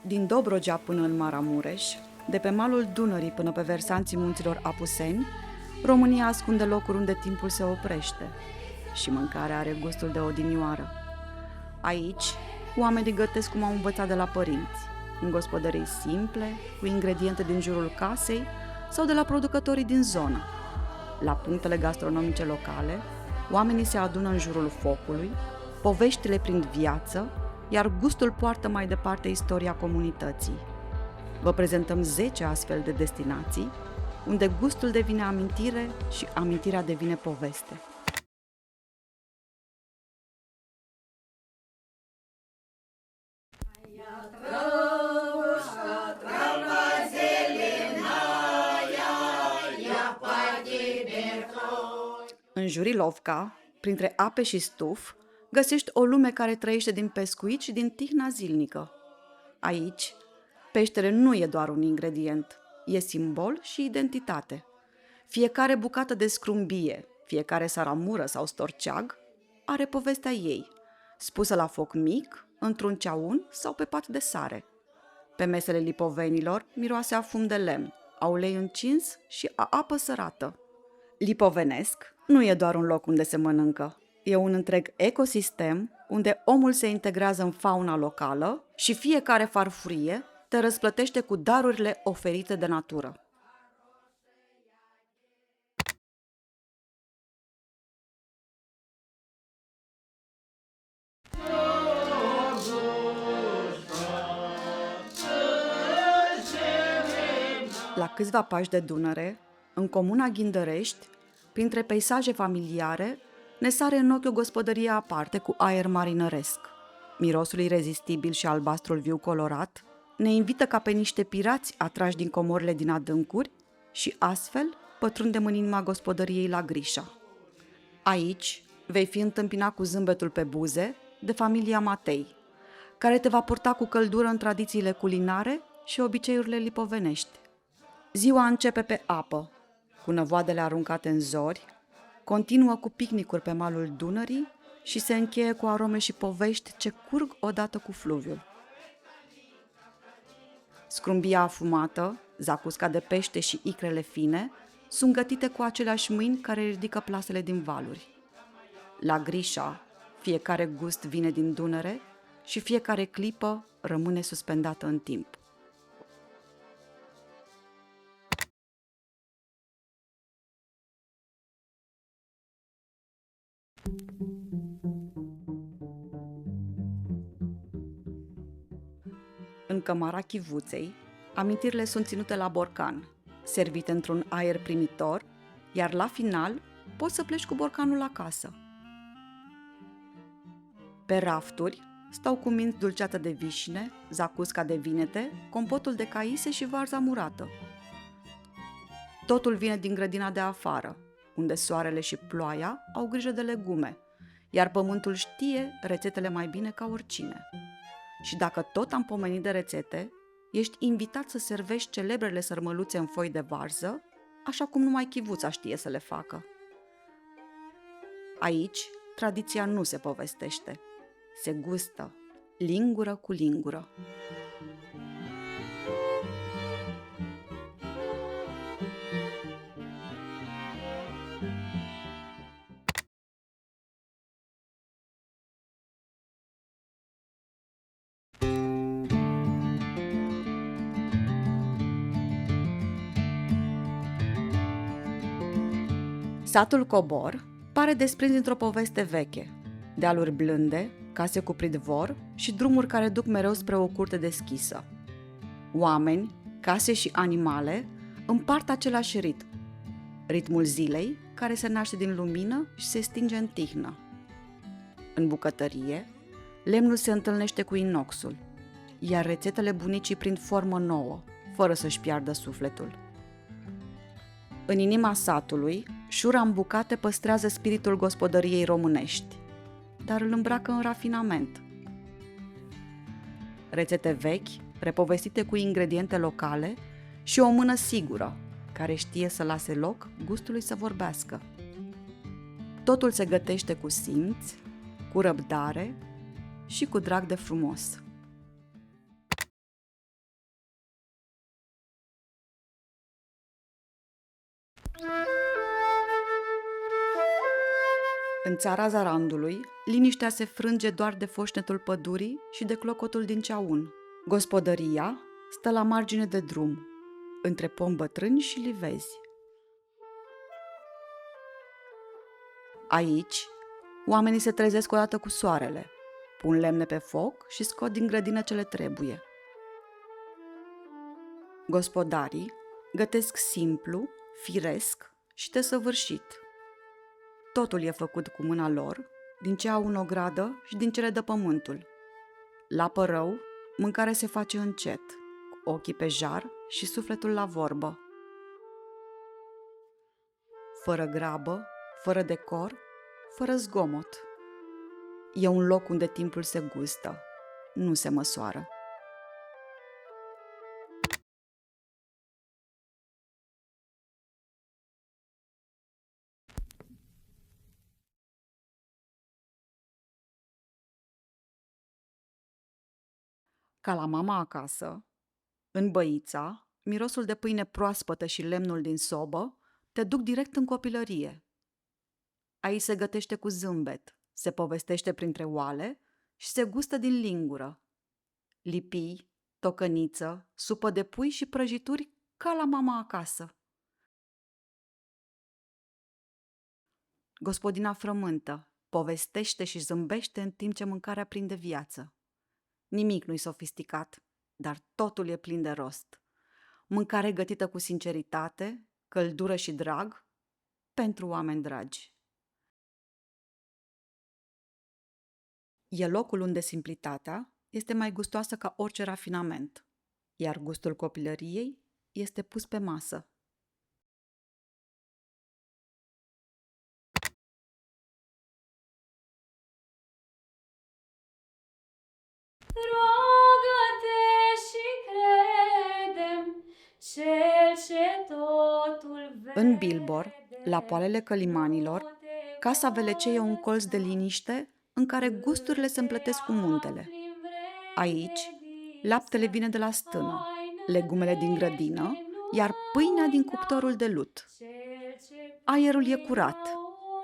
Din Dobrogea până în Maramureș, de pe malul Dunării până pe versanții munților Apuseni, România ascunde locuri unde timpul se oprește și mâncarea are gustul de odinioară. Aici, oamenii gătesc cum au învățat de la părinți, în gospodării simple, cu ingrediente din jurul casei sau de la producătorii din zonă. La punctele gastronomice locale, oamenii se adună în jurul focului, poveștile prind viață, iar gustul poartă mai departe istoria comunității. Vă prezentăm 10 astfel de destinații, unde gustul devine amintire și amintirea devine poveste. În Jurilovca, printre ape și stuf, găsești o lume care trăiește din pescuit și din tihna zilnică. Aici, peștele nu e doar un ingredient, e simbol și identitate. Fiecare bucată de scrumbie, fiecare saramură sau storceag are povestea ei, spusă la foc mic, într-un ceaun sau pe pat de sare. Pe mesele lipovenilor miroase a fum de lemn, a ulei încins și a apă sărată. Lipovenesc nu e doar un loc unde se mănâncă, e un întreg ecosistem unde omul se integrează în fauna locală și fiecare farfurie te răsplătește cu darurile oferite de natură. La câțiva pași de Dunăre, în comuna Ghindărești, printre peisaje familiare, ne sare în ochi o gospodărie aparte cu aer marinăresc. Mirosul irezistibil și albastrul viu colorat ne invită ca pe niște pirați atrași din comorile din adâncuri și astfel pătrundem în inima gospodăriei la Grișa. Aici vei fi întâmpinat cu zâmbetul pe buze de familia Matei, care te va purta cu căldură în tradițiile culinare și obiceiurile lipovenești. Ziua începe pe apă, cu năvoadele aruncate în zori, continuă cu picnicuri pe malul Dunării și se încheie cu arome și povești ce curg odată cu fluviul. Scrumbia afumată, zacusca de pește și icrele fine sunt gătite cu aceleași mâini care ridică plasele din valuri. La Grișa, fiecare gust vine din Dunăre și fiecare clipă rămâne suspendată în timp. În cămara Chivuței, amintirile sunt ținute la borcan, servite într-un aer primitor, iar la final poți să pleci cu borcanul acasă. Pe rafturi stau cu minți dulceată de vișine, zacusca de vinete, compotul de caise și varza murată. Totul vine din grădina de afară, unde soarele și ploaia au grijă de legume, iar pământul știe rețetele mai bine ca oricine. Și dacă tot am pomenit de rețete, ești invitat să servești celebrele sărmăluțe în foi de varză, așa cum numai Chivuța știe să le facă. Aici, tradiția nu se povestește, se gustă, lingură cu lingură. Satul Cobor pare desprins dintr-o poveste veche, dealuri blânde, case cu pridvor și drumuri care duc mereu spre o curte deschisă. Oameni, case și animale împart același ritm, ritmul zilei care se naște din lumină și se stinge în tihnă. În bucătărie, lemnul se întâlnește cu inoxul, iar rețetele bunicii prind formă nouă, fără să-și piardă sufletul. În inima satului, șura în bucate păstrează spiritul gospodăriei românești, dar îl îmbracă în rafinament. Rețete vechi, repovestite cu ingrediente locale și o mână sigură, care știe să lase loc gustului să vorbească. Totul se gătește cu simț, cu răbdare și cu drag de frumos. În țara Zarandului, liniștea se frânge doar de foșnetul pădurii și de clocotul din ceaun. Gospodăria stă la margine de drum, între pomi bătrâni și livezi. Aici, oamenii se trezesc odată cu soarele, pun lemne pe foc și scot din grădină ce le trebuie. Gospodarii gătesc simplu, firesc și desăvârșit. Totul e făcut cu mâna lor, din ce au în ogradă și din cele de pământul. La părău, mâncarea se face încet, cu ochii pe jar și sufletul la vorbă. Fără grabă, fără decor, fără zgomot. E un loc unde timpul se gustă, nu se măsoară. Ca la mama acasă, în Băița, mirosul de pâine proaspătă și lemnul din sobă te duc direct în copilărie. Aici se gătește cu zâmbet, se povestește printre oale și se gustă din lingură. Lipii, tocăniță, supă de pui și prăjituri ca la mama acasă. Gospodina frământă, povestește și zâmbește în timp ce mâncarea prinde viață. Nimic nu-i sofisticat, dar totul e plin de rost. Mâncare gătită cu sinceritate, căldură și drag, pentru oameni dragi. E locul unde simplitatea este mai gustoasă ca orice rafinament, iar gustul copilăriei este pus pe masă. Roagă-te și credem, cel ce totul vede. În Bilbor, la poalele călimanilor, casa Velecei e un colț de liniște în care gusturile se împletesc cu muntele. Aici, laptele vine de la stână, legumele din grădină, iar pâinea din cuptorul de lut. Aerul e curat,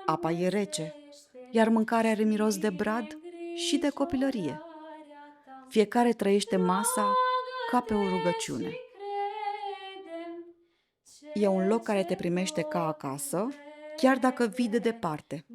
apa e rece, iar mâncarea are miros de brad și de copilărie. Fiecare trăiește masa ca pe o rugăciune. E un loc care te primește ca acasă, chiar dacă vii de departe.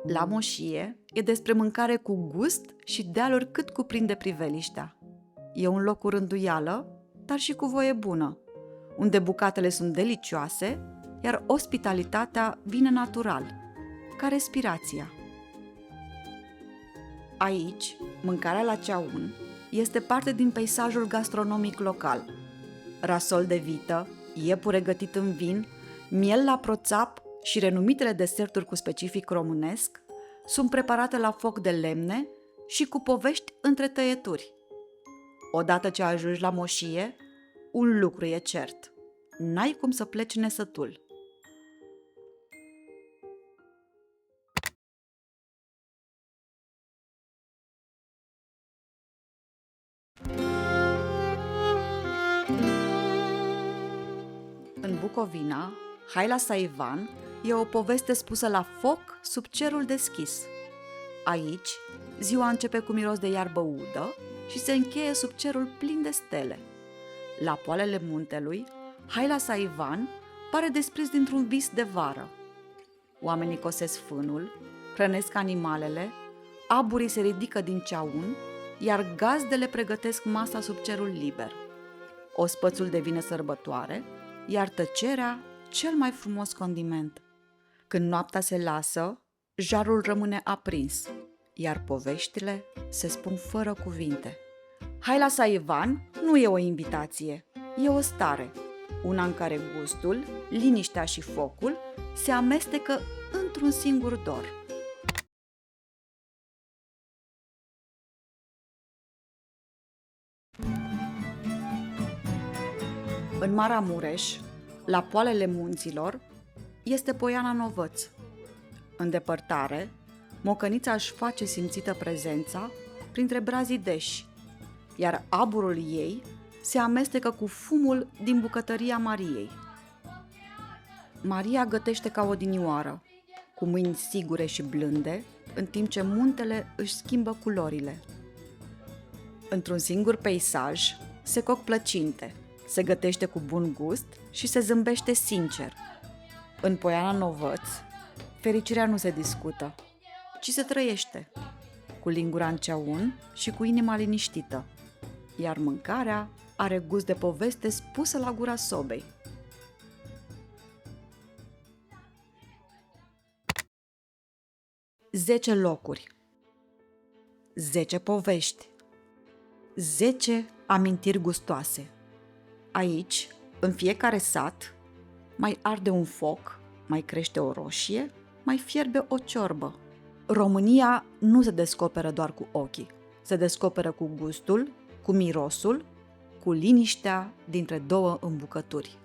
La Moșie e despre mâncare cu gust și dealuri cât cuprinde priveliștea. E un loc cu rânduială, dar și cu voie bună, unde bucatele sunt delicioase, iar ospitalitatea vine natural, ca respirația. Aici, mâncarea la ceaun este parte din peisajul gastronomic local. Rasol de vită, iepure gătit în vin, miel la proțap și renumitele deserturi cu specific românesc sunt preparate la foc de lemne și cu povești între tăieturi. Odată ce ajungi la Moșie, un lucru e cert: n-ai cum să pleci nesătul. În Bucovina, Haila sa Ivan e o poveste spusă la foc sub cerul deschis. Aici, ziua începe cu miros de iarbă udă și se încheie sub cerul plin de stele. La poalele muntelui, Haila sa Ivan pare desprins dintr-un vis de vară. Oamenii cosesc fânul, hrănesc animalele, aburii se ridică din ceaun, iar gazdele pregătesc masa sub cerul liber. Ospățul devine sărbătoare, iar tăcerea cel mai frumos condiment. Când noaptea se lasă, jarul rămâne aprins, iar poveștile se spun fără cuvinte. Haila sa Ivan nu e o invitație, e o stare, una în care gustul, liniștea și focul se amestecă într-un singur dor. În Maramureș, la poalele munților, este Poiana Novăț, În depărtare, mocănița își face simțită prezența printre brazii deși, iar aburul ei se amestecă cu fumul din bucătăria Mariei. Maria gătește ca odinioară, cu mâini sigure și blânde, în timp ce muntele își schimbă culorile. Într-un singur peisaj se coc plăcinte, se gătește cu bun gust și se zâmbește sincer. În Poiana Novăț, fericirea nu se discută, ci se trăiește, cu lingura în ceaun și cu inima liniștită, iar mâncarea are gust de poveste spusă la gura sobei. Zece locuri, 10 povești, 10 amintiri gustoase. Aici, în fiecare sat, mai arde un foc, mai crește o roșie, mai fierbe o ciorbă. România nu se descoperă doar cu ochii, se descoperă cu gustul, cu mirosul, cu liniștea dintre două îmbucături.